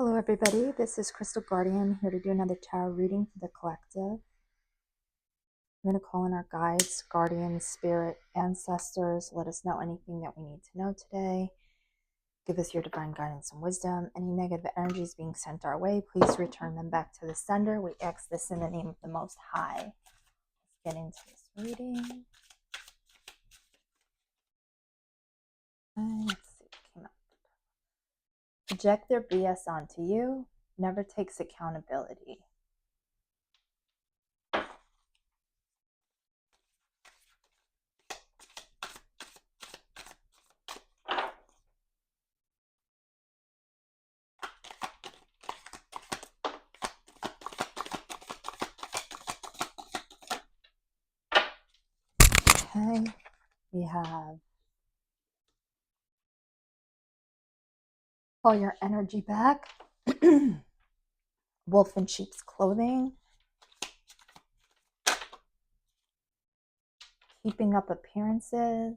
Hello, everybody. This is Crystal Guardian here to do another tarot reading for the collective. I'm going to call in our guides, guardians, spirit, ancestors. Let us know anything that we need to know today. Give us your divine guidance and wisdom. Any negative energies being sent our way, please return them back to the sender. We ask this in the name of the Most High. Let's get into this reading. Let's see what came up. Project their BS onto you. Never takes accountability. Okay, we have call your energy back. Wolf in sheep's clothing. Keeping up appearances.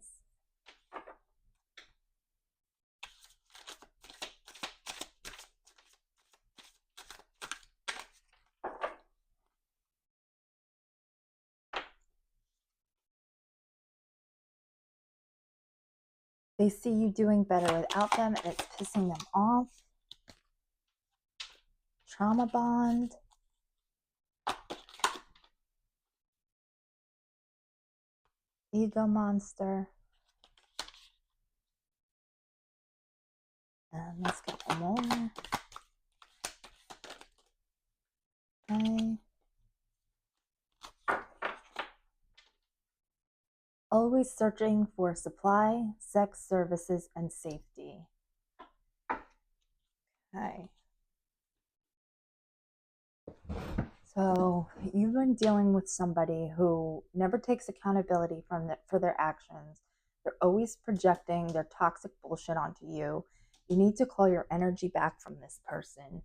They see you doing better without them and it's pissing them off. Trauma bond. Ego monster. And let's get one more. Okay. Always searching for supply, sex, services, and safety. Okay. So you've been dealing with somebody who never takes accountability for their actions. They're always projecting their toxic bullshit onto you. You need to call your energy back from this person.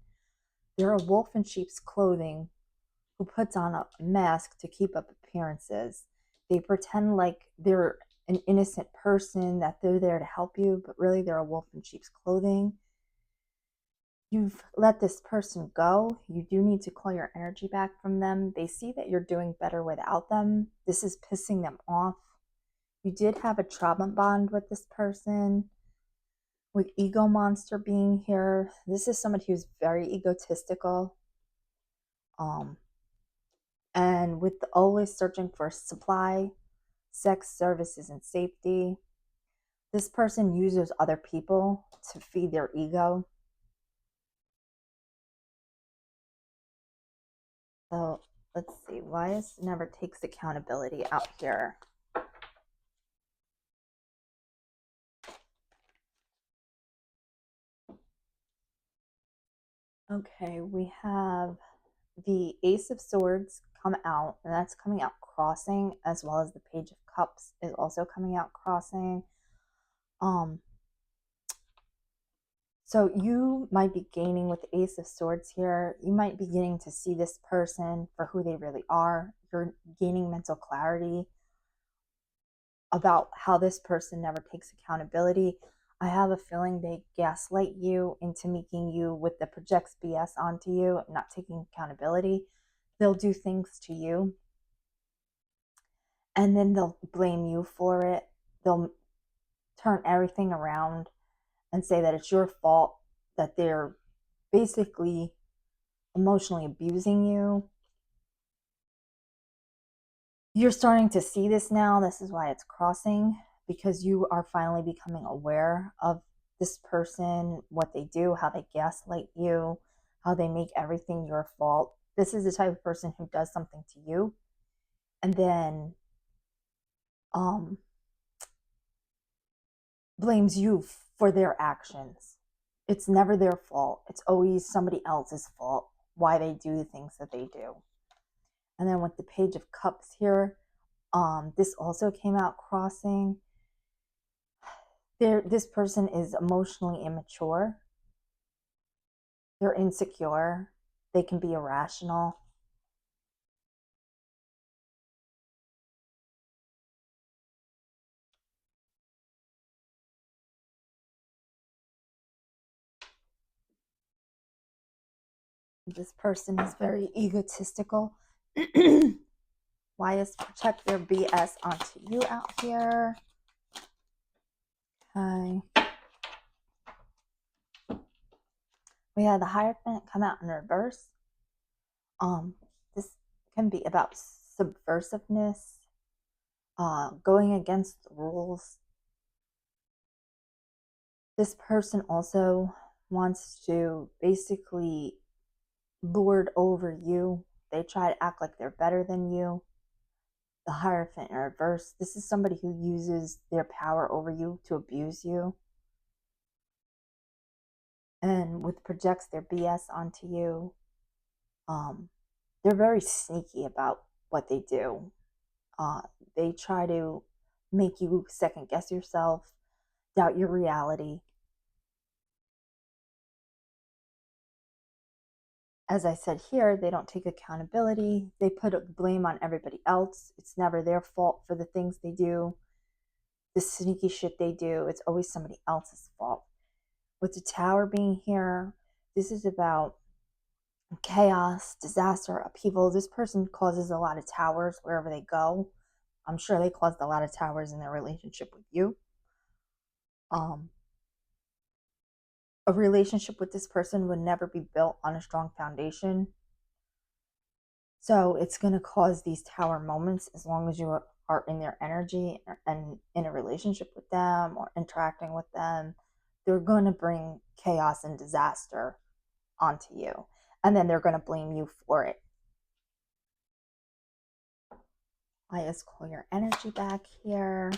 They're a wolf in sheep's clothing who puts on a mask to keep up appearances. They pretend like they're an innocent person, that they're there to help you, but really they're a wolf in sheep's clothing. You've let this person go. You do need to call your energy back from them. They see that you're doing better without them. This is pissing them off. You did have a trauma bond with this person. With ego monster being here, this is somebody who's very egotistical. And with always searching for supply, sex, services, and safety, this person uses other people to feed their ego. So let's see, why is never takes accountability out here? Okay, we have the Ace of Swords come out, and that's coming out crossing, as well as the Page of Cups is also coming out crossing. So you might be gaining with the Ace of Swords here. You might be getting to see this person for who they really are. You're gaining mental clarity about how this person never takes accountability. I have a feeling they gaslight you into making you with the projects BS onto you, not taking accountability. They'll do things to you and then they'll blame you for it. They'll turn everything around and say that it's your fault, that they're basically emotionally abusing you. You're starting to see this now. This is why it's crossing, because you are finally becoming aware of this person, what they do, how they gaslight you, how they make everything your fault. This is the type of person who does something to you and then blames you for their actions. It's never their fault. It's always somebody else's fault why they do the things that they do. And then with the Page of Cups here, this also came out crossing. This person is emotionally immature. They're insecure. They can be irrational. This person is very egotistical. Why is project their BS onto you out here? Okay. We had the Hierophant come out in reverse. This can be about subversiveness, going against the rules. This person also wants to basically lord over you. They try to act like they're better than you. The Hierophant in reverse. This is somebody who uses their power over you to abuse you and with projects their BS onto you. They're very sneaky about what they do. Uh, they try to make you second guess yourself, doubt your reality. As I said here, they don't take accountability. They put blame on everybody else. It's never their fault for the things they do. The sneaky shit they do, it's always somebody else's fault. With the Tower being here, this is about chaos, disaster, upheaval. This person causes a lot of towers wherever they go. I'm sure they caused a lot of towers in their relationship with you. A relationship with this person would never be built on a strong foundation. So it's going to cause these tower moments as long as you are in their energy and in a relationship with them or interacting with them. They're going to bring chaos and disaster onto you. And then they're going to blame you for it. I just call your energy back here.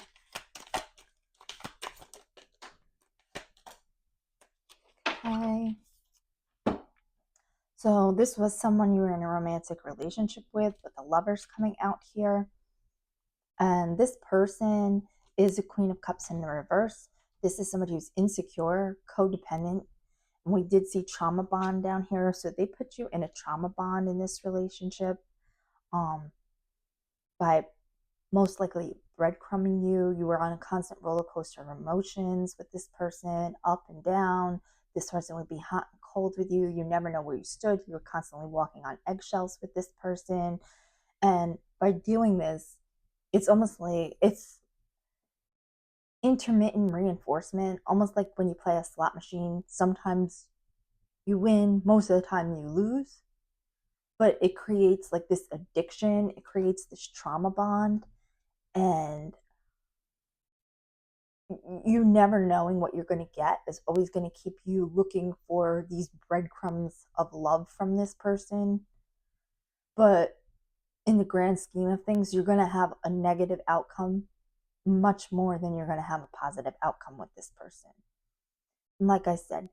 Okay. So this was someone you were in a romantic relationship with the Lovers coming out here. And this person is a Queen of Cups in the reverse. This is somebody who's insecure, codependent. And we did see trauma bond down here. So they put you in a trauma bond in this relationship by most likely breadcrumbing you. You were on a constant roller coaster of emotions with this person, up and down. This person would be hot and cold with you. You never know where you stood. You were constantly walking on eggshells with this person. And by doing this, it's almost like it's intermittent reinforcement, almost like when you play a slot machine. Sometimes you win, most of the time you lose, but it creates like this addiction, it creates this trauma bond, and you never knowing what you're going to get is always going to keep you looking for these breadcrumbs of love from this person. But in the grand scheme of things, you're going to have a negative outcome much more than you're going to have a positive outcome with this person. And like I said,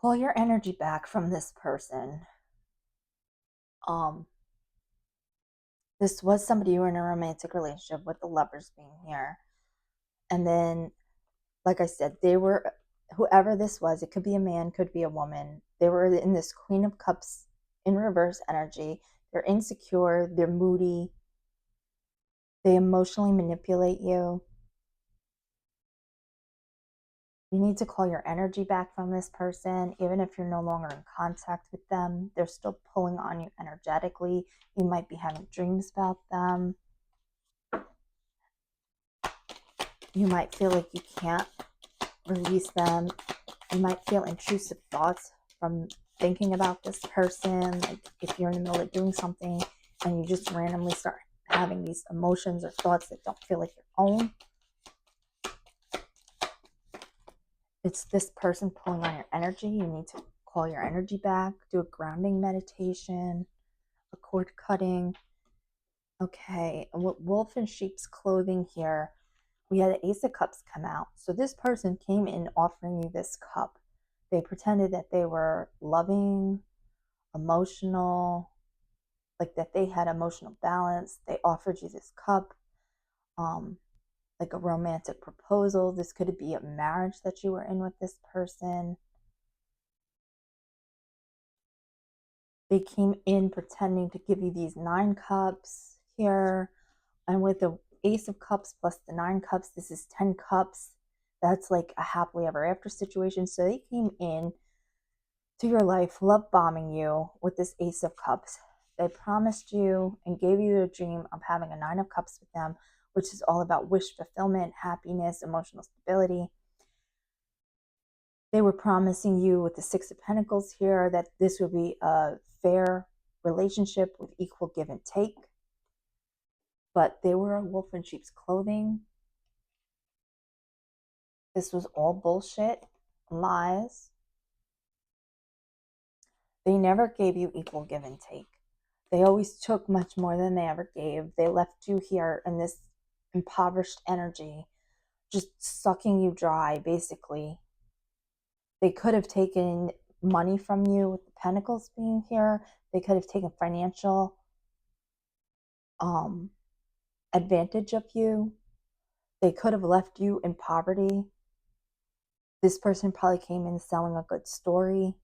pull your energy back from this person. This was somebody you were in a romantic relationship with, the Lovers being here. And then, like I said, they were, whoever this was, it could be a man, could be a woman. They were in this Queen of Cups in reverse energy. They're insecure, they're moody, they emotionally manipulate you. You need to call your energy back from this person. Even if you're no longer in contact with them, they're still pulling on you energetically. You might be having dreams about them. You might feel like you can't release them. You might feel intrusive thoughts from thinking about this person. Like if you're in the middle of doing something and you just randomly start having these emotions or thoughts that don't feel like your own. It's this person pulling on your energy. You need to call your energy back, do a grounding meditation, a cord cutting. Okay, and with wolf in sheep's clothing here, we had the Ace of Cups come out. So this person came in offering you this cup. They pretended that they were loving, emotional, like that they had emotional balance. They offered you this cup, like a romantic proposal. This could be a marriage that you were in with this person. They came in pretending to give you these 9 cups here. And with the Ace of Cups plus the 9 cups, this is 10 cups. That's like a happily ever after situation. So they came in to your life, love bombing you with this Ace of Cups. They promised you and gave you a dream of having a Nine of Cups with them, which is all about wish fulfillment, happiness, emotional stability. They were promising you with the Six of Pentacles here that this would be a fair relationship with equal give and take. But they were a wolf in sheep's clothing. This was all bullshit, lies. They never gave you equal give and take. They always took much more than they ever gave. They left you here in this impoverished energy, just sucking you dry, basically. They could have taken money from you with the pentacles being here. They could have taken financial advantage of you. They could have left you in poverty. This person probably came in selling a good story,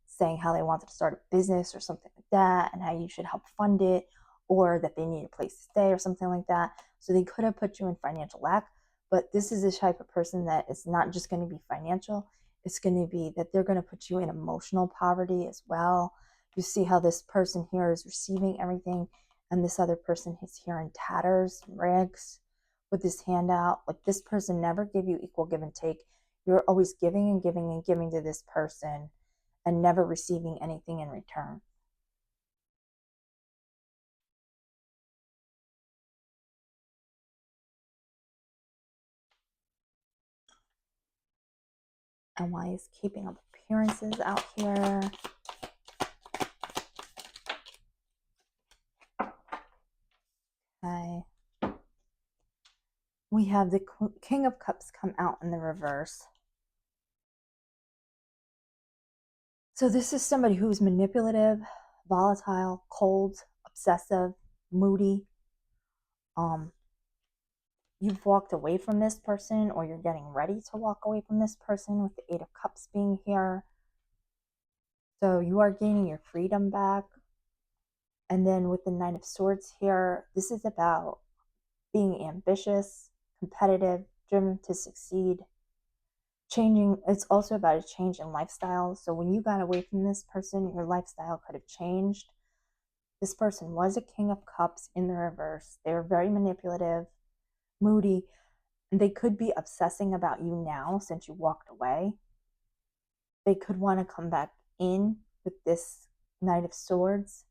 saying how they wanted to start a business or something like that, and how you should help fund it, or that they need a place to stay or something like that. So they could have put you in financial lack. But this is the type of person that is not just going to be financial. It's going to be that they're going to put you in emotional poverty as well. You see how this person here is receiving everything, and this other person is here in tatters, rags, with this handout. Like, this person never gave you equal give and take. You're always giving and giving and giving to this person and never receiving anything in return. And why he's keeping up appearances out here. Okay. We have the King of Cups come out in the reverse. So this is somebody who's manipulative, volatile, cold, obsessive, moody. You've walked away from this person, or you're getting ready to walk away from this person with the Eight of Cups being here. So you are gaining your freedom back. And then with the Nine of Swords here, this is about being ambitious, competitive, driven to succeed, changing. It's also about a change in lifestyle. So when you got away from this person, your lifestyle could have changed. This person was a King of Cups in the reverse. They were very manipulative, moody, and they could be obsessing about you now since you walked away. They could want to come back in with this Knight of Swords.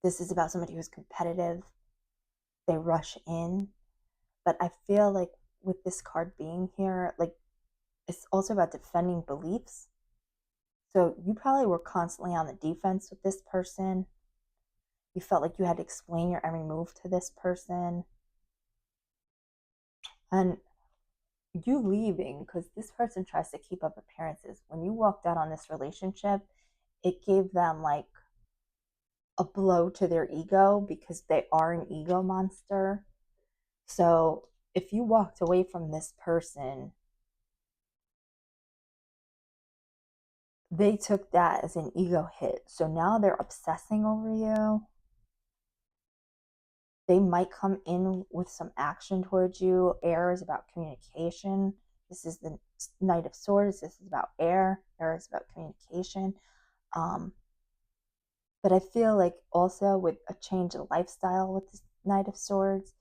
This is about somebody who's competitive. They rush in. But I feel like with this card being here, like, it's also about defending beliefs. So you probably were constantly on the defense with this person. You felt like you had to explain your every move to this person. And you leaving, because this person tries to keep up appearances. When you walked out on this relationship, it gave them like a blow to their ego, because they are an ego monster. So if you walked away from this person, they took that as an ego hit. So now they're obsessing over you. They might come in with some action towards you. Air is about communication. This is the Knight of Swords. This is about air. Air is about communication. But I feel like also with a change of lifestyle with this Knight of Swords,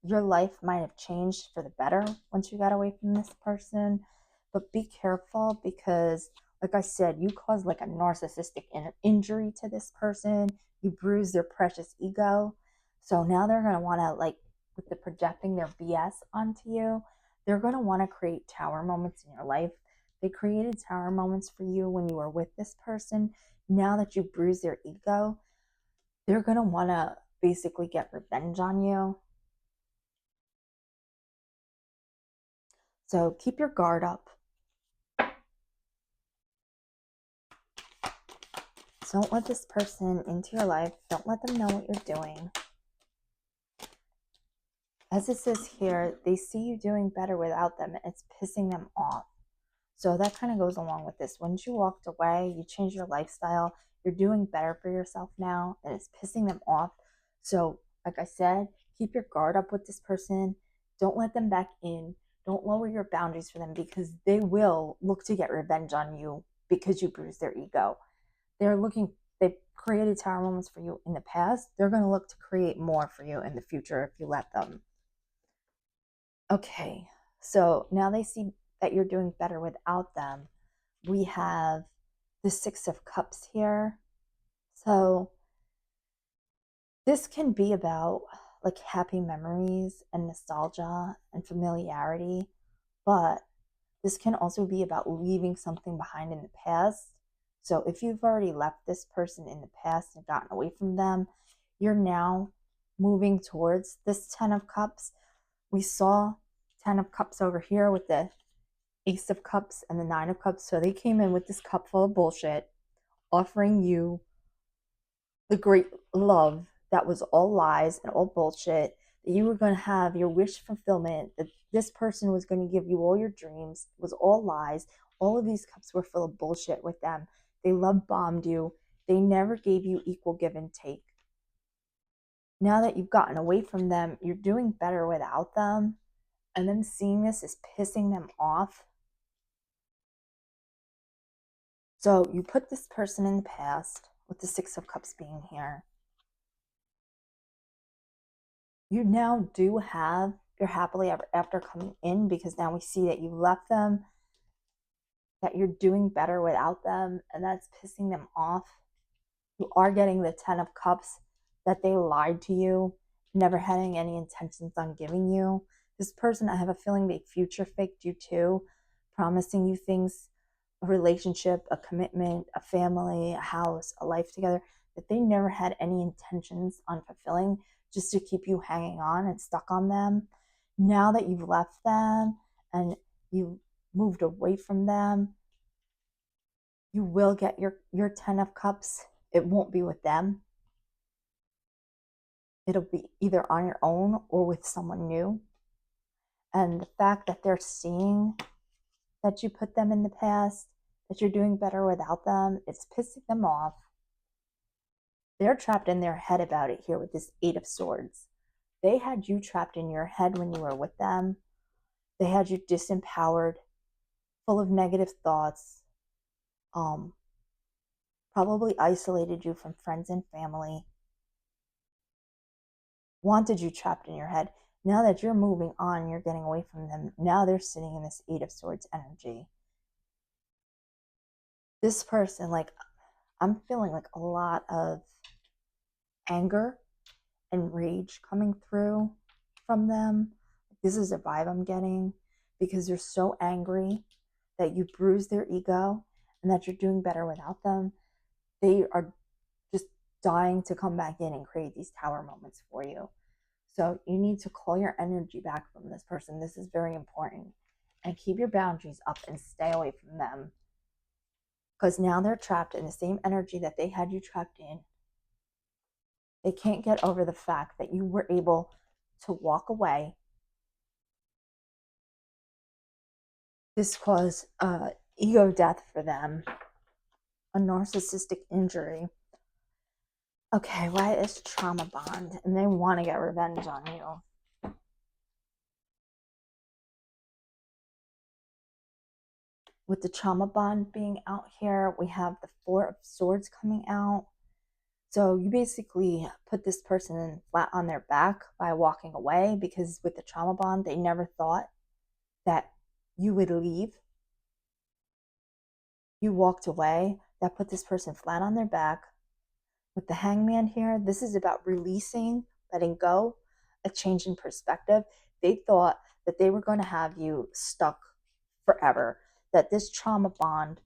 your life might have changed for the better once you got away from this person. But be careful, because, like I said, you caused like a narcissistic injury to this person. You bruised their precious ego. So now they're going to want to, like, with the projecting their BS onto you, they're going to want to create tower moments in your life. They created tower moments for you when you were with this person. Now that you bruised their ego, they're going to want to basically get revenge on you. So keep your guard up. Don't let this person into your life. Don't let them know what you're doing. As it says here, they see you doing better without them, and it's pissing them off. So that kind of goes along with this. Once you walked away, you changed your lifestyle, you're doing better for yourself now, and it's pissing them off. So, like I said, keep your guard up with this person. Don't let them back in. Don't lower your boundaries for them because they will look to get revenge on you because you bruised their ego. They've created tower moments for you in the past. They're going to look to create more for you in the future if you let them. Okay, so now they see that you're doing better without them. We have the Six of Cups here. So this can be about like happy memories and nostalgia and familiarity, but this can also be about leaving something behind in the past. So if you've already left this person in the past and gotten away from them, you're now moving towards this 10 of Cups. We saw 10 of Cups over here with the Ace of Cups and the Nine of Cups. So they came in with this cup full of bullshit, offering you the great love that was all lies and all bullshit, that you were going to have your wish fulfillment, that this person was going to give you all your dreams, it was all lies. All of these cups were full of bullshit with them. They love bombed you. They never gave you equal give and take. Now that you've gotten away from them, you're doing better without them. And then seeing this is pissing them off. So you put this person in the past with the Six of Cups being here. You now do have your happily ever after coming in because now we see that you left them, that you're doing better without them, and that's pissing them off. You are getting the 10 of Cups that they lied to you, never having any intentions on giving you. This person, I have a feeling they future faked you too, promising you things, a relationship, a commitment, a family, a house, a life together, that they never had any intentions on fulfilling, just to keep you hanging on and stuck on them. Now that you've left them and you've moved away from them, you will get your 10 of Cups. It won't be with them. It'll be either on your own or with someone new. And the fact that they're seeing that you put them in the past, that you're doing better without them, it's pissing them off. They're trapped in their head about it here with this Eight of Swords. They had you trapped in your head when you were with them. They had you disempowered, full of negative thoughts, probably isolated you from friends and family, wanted you trapped in your head. Now that you're moving on, you're getting away from them. Now they're sitting in this Eight of Swords energy. This person, like, I'm feeling like a lot of anger and rage coming through from them. This is a vibe I'm getting because they're so angry that you bruised their ego and that you're doing better without them. They are just dying to come back in and create these tower moments for you. So you need to call your energy back from this person. This is very important. And keep your boundaries up and stay away from them. Because now they're trapped in the same energy that they had you trapped in. They can't get over the fact that you were able to walk away. This caused ego death for them, a narcissistic injury. Okay, why is trauma bond? And they want to get revenge on you. With the trauma bond being out here, we have the Four of Swords coming out. So you basically put this person flat on their back by walking away because with the trauma bond, they never thought that you would leave. You walked away. That put this person flat on their back. With the Hangman here, this is about releasing, letting go, a change in perspective. They thought that they were going to have you stuck forever, that this trauma bond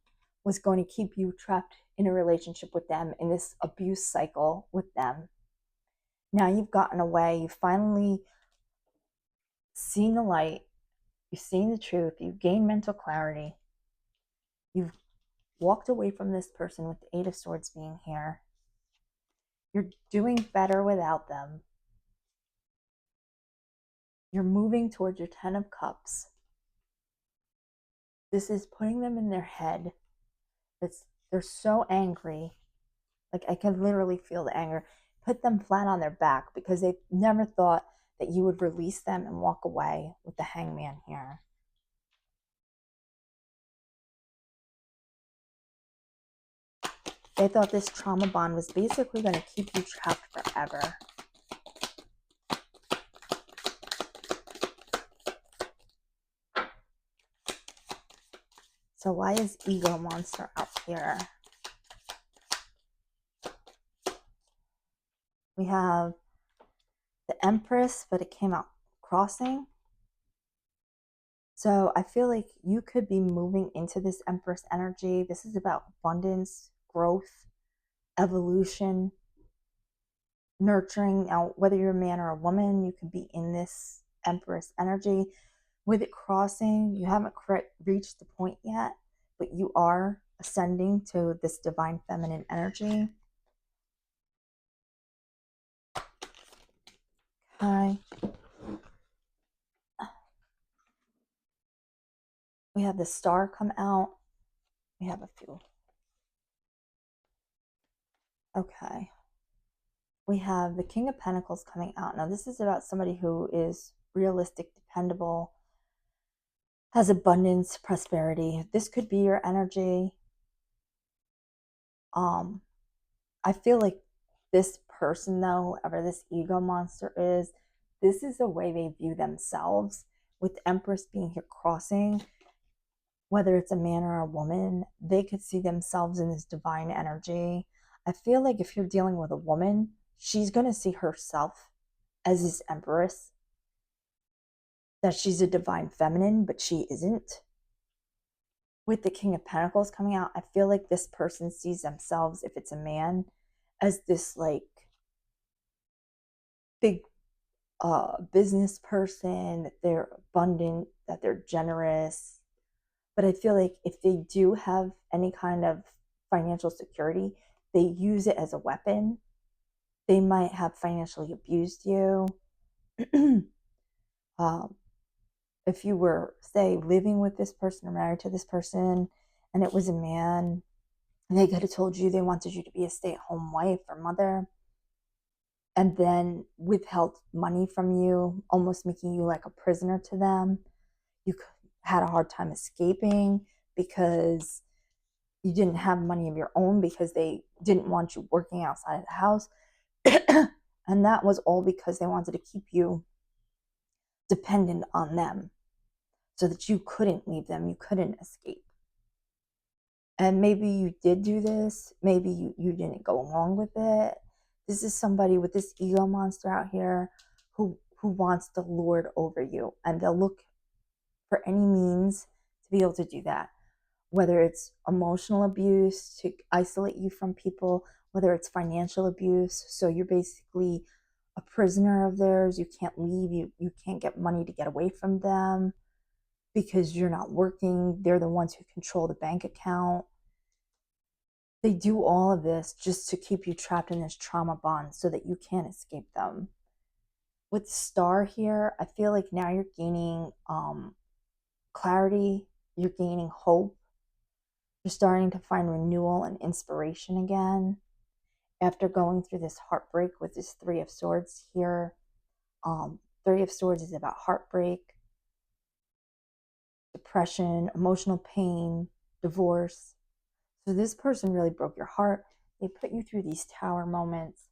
was going to keep you trapped in a relationship with them, in this abuse cycle with them. Now you've gotten away. You've finally seen the light. You've seen the truth. You've gained mental clarity. You've walked away from this person with the Eight of Swords being here. You're doing better without them. You're moving towards your 10 of Cups. This is putting them in their head. They're so angry. Like, I can literally feel the anger. Put them flat on their back because they never thought that you would release them and walk away with the Hangman here. They thought this trauma bond was basically going to keep you trapped forever. So why is ego monster out here? We have the Empress, but it came out crossing. So I feel like you could be moving into this Empress energy. This is about abundance, growth, evolution, nurturing. Now, whether you're a man or a woman, you could be in this Empress energy. With it crossing, you haven't reached the point yet, but you are ascending to this divine feminine energy. Okay. We have the Star come out. We have a few. Okay. We have the King of Pentacles coming out. Now, this is about somebody who is realistic, dependable, has abundance, prosperity. This could be your energy. I feel like this person, though, whoever this ego monster is, this is the way they view themselves. With Empress being here crossing, whether it's a man or a woman, they could see themselves in this divine energy. I feel like if you're dealing with a woman, she's going to see herself as this Empress, that she's a divine feminine, but she isn't. With the King of Pentacles coming out, I feel like this person sees themselves, if it's a man, as this like big business person, that they're abundant, that they're generous. But I feel like if they do have any kind of financial security, they use it as a weapon. They might have financially abused you. If you were, say, living with this person or married to this person and it was a man, and they could have told you they wanted you to be a stay-at-home wife or mother, and then withheld money from you, almost making you like a prisoner to them. You had a hard time escaping because you didn't have money of your own, because they didn't want you working outside of the house. And that was all because they wanted to keep you dependent on them so that you couldn't leave them, you couldn't escape. And maybe you did do this, maybe you didn't go along with it. This is somebody with this ego monster out here who wants to lord over you, and they'll look for any means to be able to do that. Whether it's emotional abuse to isolate you from people, whether it's financial abuse, so you're basically a prisoner of theirs, you can't leave, you can't get money to get away from them because you're not working, they're the ones who control the bank account. They do all of this just to keep you trapped in this trauma bond so that you can't escape them. With Star here, I feel like now you're gaining clarity, you're gaining hope, you're starting to find renewal and inspiration again after going through this heartbreak with this Three of Swords here. Three of Swords is about heartbreak, depression, emotional pain, divorce. So this person really broke your heart. They put you through these tower moments.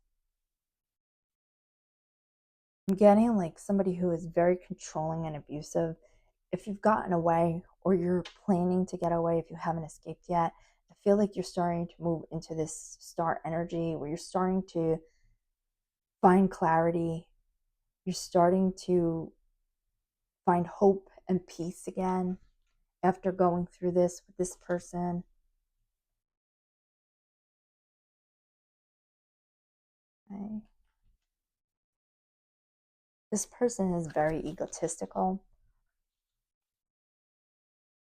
I'm getting like somebody who is very controlling and abusive. If you've gotten away or you're planning to get away, if you haven't escaped yet, I feel like you're starting to move into this Star energy where you're starting to find clarity. You're starting to find hope and peace again after going through this with this person. Okay. This person is very egotistical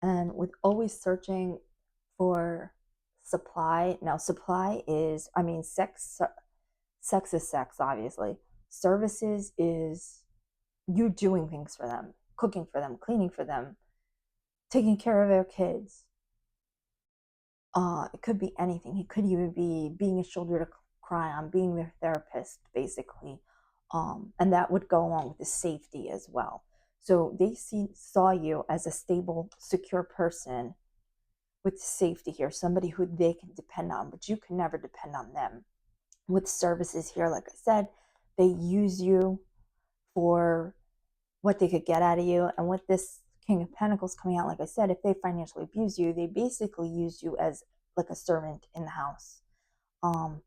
and with always searching for supply. Now, supply is, I mean, sex is sex, obviously. Services is you doing things for them, cooking for them, cleaning for them, taking care of their kids. It could be anything. It could even be being a shoulder to cry on, being their therapist, basically. And that would go along with the safety as well. So they saw you as a stable, secure person with safety here, somebody who they can depend on, but you can never depend on them. With services here, like I said, they use you for what they could get out of you. And with this King of Pentacles coming out, like I said, if they financially abuse you, they basically use you as like a servant in the house. Um,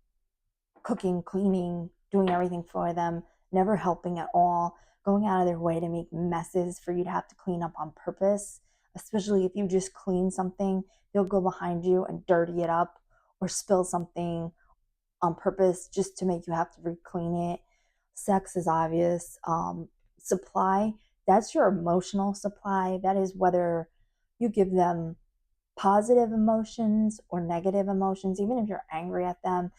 Cooking, cleaning, doing everything for them, never helping at all, going out of their way to make messes for you to have to clean up on purpose. Especially if you just clean something, they'll go behind you and dirty it up or spill something on purpose just to make you have to re-clean it. Sex is obvious. Supply, that's your emotional supply. That is whether you give them positive emotions or negative emotions, even if you're angry at them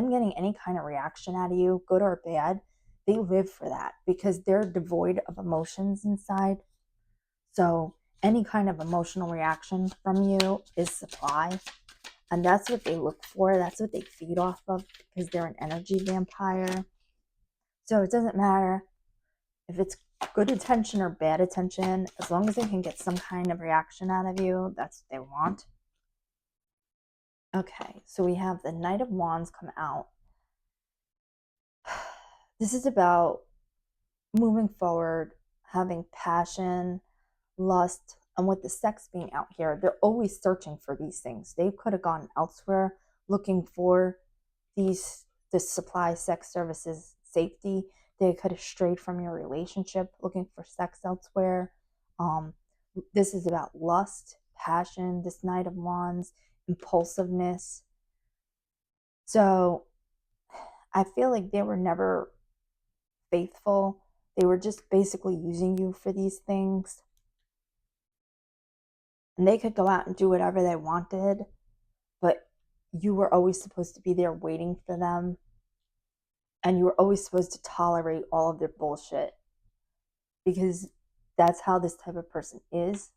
getting any kind of reaction out of you, good or bad, they live for that because they're devoid of emotions inside. So any kind of emotional reaction from you is supply. And that's what they look for. That's what they feed off of because they're an energy vampire. So it doesn't matter if it's good attention or bad attention, as long as they can get some kind of reaction out of you, that's what they want. Okay, so we have the Knight of Wands come out. This is about moving forward, having passion, lust, and with the sex being out here, they're always searching for these things. They could have gone elsewhere looking for this supply, sex services, safety. They could have strayed from your relationship looking for sex elsewhere. Um, this is about lust, passion, this Knight of Wands, impulsiveness. So I feel like they were never faithful. They were just basically using you for these things. And they could go out and do whatever they wanted, but you were always supposed to be there waiting for them. And you were always supposed to tolerate all of their bullshit because that's how this type of person is.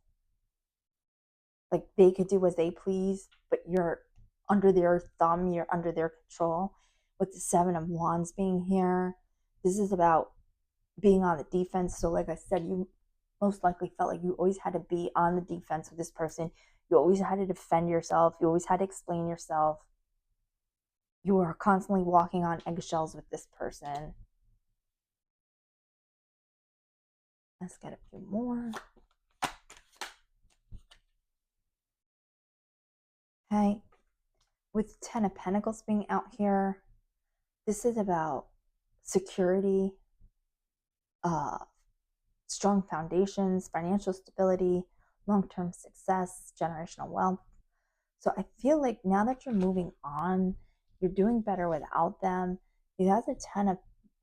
Like they could do as they please, but you're under their thumb, you're under their control. With the Seven of Wands being here, this is about being on the defense. So, like I said, you most likely felt like you always had to be on the defense with this person. You always had to defend yourself. You always had to explain yourself. You were constantly walking on eggshells with this person. Let's get a few more. Okay. With Ten of Pentacles being out here, this is about security, uh, strong foundations, financial stability, long-term success, generational wealth. So I feel like now that you're moving on, you're doing better without them. You have the Ten of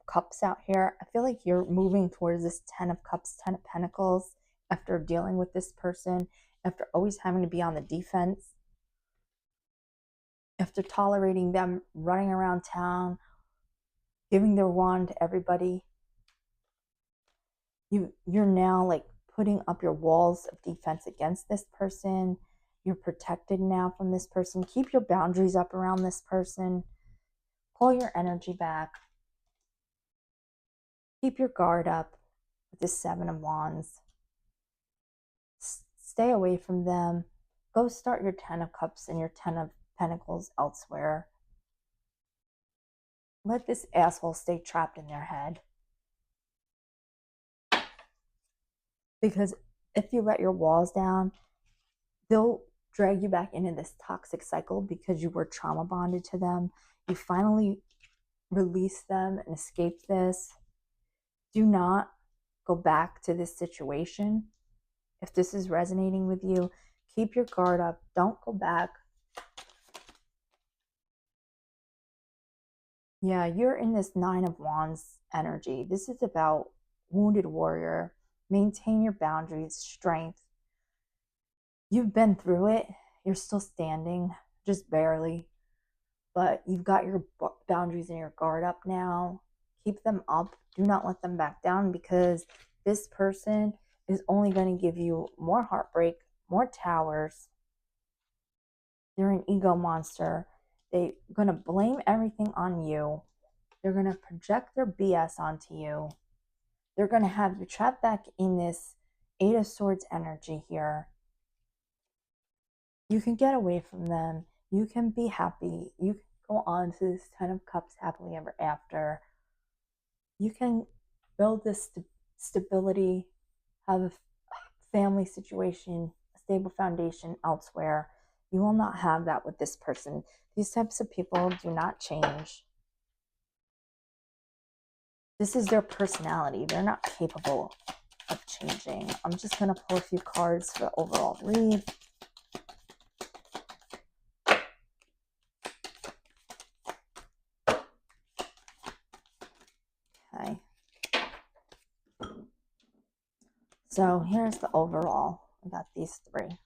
Cups out here. I feel like you're moving towards this Ten of Cups, Ten of Pentacles after dealing with this person, after always having to be on the defense, after tolerating them running around town, giving their wand to everybody. You're now like putting up your walls of defense against this person. You're protected now from this person. Keep your boundaries up around this person. Pull your energy back. Keep your guard up with the Seven of Wands. Stay away from them. Go start your Ten of Cups and your Ten of Pentacles elsewhere. Let this asshole stay trapped in their head. Because if you let your walls down, they'll drag you back into this toxic cycle because you were trauma bonded to them. You finally release them and escape this. Do not go back to this situation. If this is resonating with you, keep your guard up. Don't go back. Yeah, you're in this Nine of Wands energy. This is about wounded warrior. Maintain your boundaries, strength. You've been through it. You're still standing, just barely. But you've got your boundaries and your guard up now. Keep them up. Do not let them back down because this person is only going to give you more heartbreak, more towers. They're an ego monster. They're going to blame everything on you. They're going to project their BS onto you. They're going to have you trapped back in this Eight of Swords energy here. You can get away from them. You can be happy. You can go on to this 10 of cups happily ever after. You can build this stability, have a family situation, a stable foundation elsewhere. You will not have that with this person. These types of people do not change. This is their personality. They're not capable of changing. I'm just going to pull a few cards for the overall read. Okay. So here's the overall. We got these three.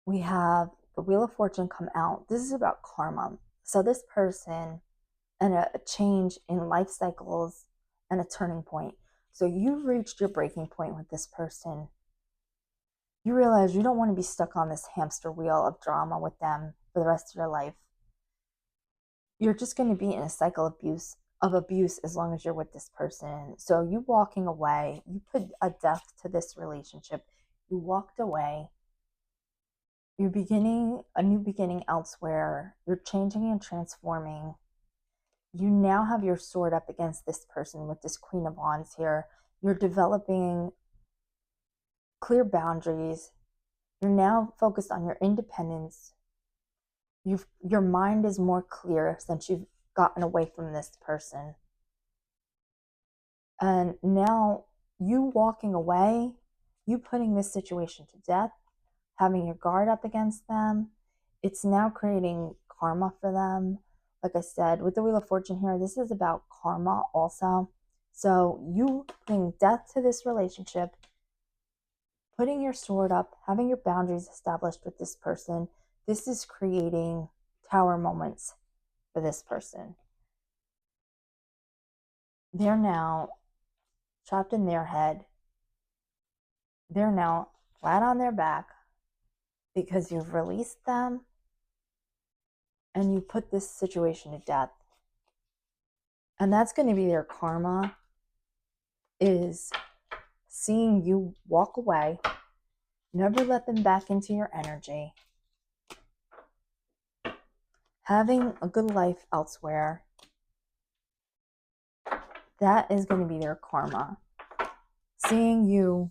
We have the Wheel of Fortune come out. This is about karma. So this person and a change in life cycles and a turning point. So you've reached your breaking point with this person. You realize you don't want to be stuck on this hamster wheel of drama with them for the rest of your life. You're just going to be in a cycle of abuse as long as you're with this person. So you walking away, you put a death to this relationship. You walked away. You're beginning a new beginning elsewhere. You're changing and transforming. You now have your sword up against this person with this Queen of Wands here. You're developing clear boundaries. You're now focused on your independence. Your mind is more clear since you've gotten away from this person. And now you walking away, you putting this situation to death, having your guard up against them, it's now creating karma for them. Like I said, with the Wheel of Fortune here, this is about karma also. So you bring death to this relationship, putting your sword up, having your boundaries established with this person. This is creating tower moments for this person. They're now trapped in their head. They're now flat on their back because you've released them and you put this situation to death. And that's going to be their karma, is seeing you walk away, never let them back into your energy, having a good life elsewhere. That is going to be their karma. Seeing you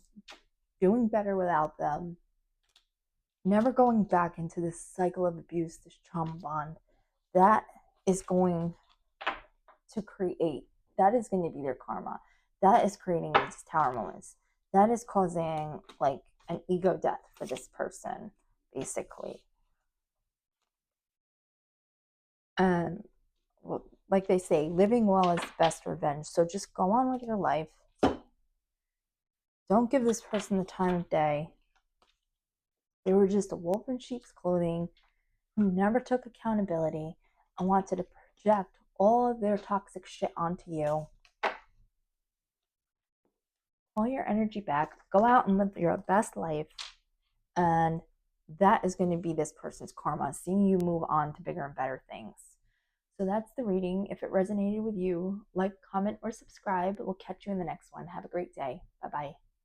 doing better without them, never going back into this cycle of abuse, this trauma bond. That is going to create, that is going to be their karma. That is creating these tower moments. That is causing like an ego death for this person, basically. And like they say, living well is the best revenge. So just go on with your life. Don't give this person the time of day. They were just a wolf in sheep's clothing who never took accountability and wanted to project all of their toxic shit onto you. Pull your energy back, go out and live your best life, and that is going to be this person's karma, seeing you move on to bigger and better things. So that's the reading. If it resonated with you, like, comment, or subscribe. We'll catch you in the next one. Have a great day. Bye-bye.